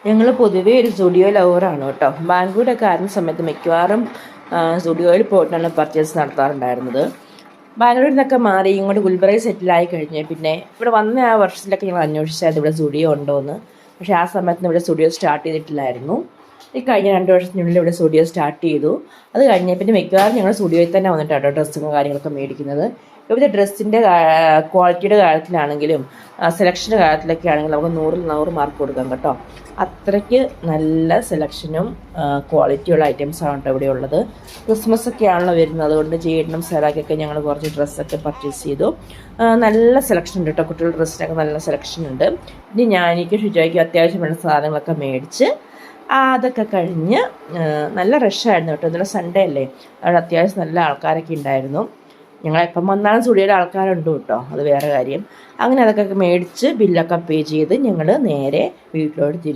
ഞങ്ങൾ പൊതുവേ ഒരു സ്റ്റുഡിയോ ലവറാണ് കേട്ടോ. ബാംഗ്ലൂരൊക്കെ ആയിരുന്ന സമയത്ത് മിക്കവാറും സ്റ്റുഡിയോയിൽ പോയിട്ടാണ് പർച്ചേസ് നടത്താറുണ്ടായിരുന്നത്. ബാംഗ്ലൂരിൽ നിന്നൊക്കെ മാറി ഇങ്ങോട്ട് ഗുൽബർഗയിൽ സെറ്റിലായി കഴിഞ്ഞ് പിന്നെ ഇവിടെ വന്ന ആ വർഷത്തിലൊക്കെ ഞങ്ങൾ അന്വേഷിച്ചായിരുന്നു ഇവിടെ സ്റ്റുഡിയോ ഉണ്ടോ എന്ന്. പക്ഷേ ആ സമയത്ത് ഇവിടെ സ്റ്റുഡിയോ സ്റ്റാർട്ട് ചെയ്തിട്ടില്ലായിരുന്നു. ഈ കഴിഞ്ഞ 2 വർഷത്തിനുള്ളിൽ ഇവിടെ സ്റ്റുഡിയോ സ്റ്റാർട്ട് ചെയ്തു. അത് കഴിഞ്ഞ് പിന്നെ മിക്കവാറും ഞങ്ങൾ സ്റ്റുഡിയോയിൽ തന്നെ വന്നിട്ടാണ് ഡ്രസ്സും കാര്യങ്ങളൊക്കെ മേടിക്കുന്നത്. ഇവിടുത്തെ ഡ്രസ്സിൻ്റെ ക്വാളിറ്റിയുടെ കാര്യത്തിലാണെങ്കിലും സെലക്ഷൻ്റെ കാര്യത്തിലൊക്കെ ആണെങ്കിലും നമുക്ക് 100-ൽ 100 മാർക്ക് കൊടുക്കാം കേട്ടോ. അത്രയ്ക്ക് നല്ല സെലക്ഷനും ക്വാളിറ്റിയുള്ള ഐറ്റംസാണ് കേട്ടോ ഇവിടെ ഉള്ളത്. ക്രിസ്മസ് ഒക്കെ ആണല്ലോ വരുന്നത്, അതുകൊണ്ട് ജേഡിനും സെറാക്കൊക്കെ ഞങ്ങൾ കുറച്ച് ഡ്രസ്സൊക്കെ പർച്ചേസ് ചെയ്തു. നല്ല സെലക്ഷൻ ഉണ്ട് കേട്ടോ, കുട്ടികളുടെ ഡ്രസ്സിനൊക്കെ നല്ല സെലക്ഷൻ ഉണ്ട്. ഇനി എനിക്ക് ഷിജോയ്ക്ക് അത്യാവശ്യം വേണ്ട സാധനങ്ങളൊക്കെ മേടിച്ച് അതൊക്കെ കഴിഞ്ഞ് നല്ല റഷായിരുന്നു കേട്ടോ. ഇന്നലെ സൺഡേ അല്ലേ, അവിടെ അത്യാവശ്യം നല്ല ആൾക്കാരൊക്കെ ഉണ്ടായിരുന്നു. ഞങ്ങളെപ്പം വന്നാലും സ്റ്റുഡിയോയിൽ ആൾക്കാരുണ്ട് കേട്ടോ, അത് വേറെ കാര്യം. അങ്ങനെ അതൊക്കെ മേടിച്ച് ബില്ലൊക്കെ പേ ചെയ്ത് ഞങ്ങൾ നേരെ വീട്ടിലോട്ട് തിരിച്ചു.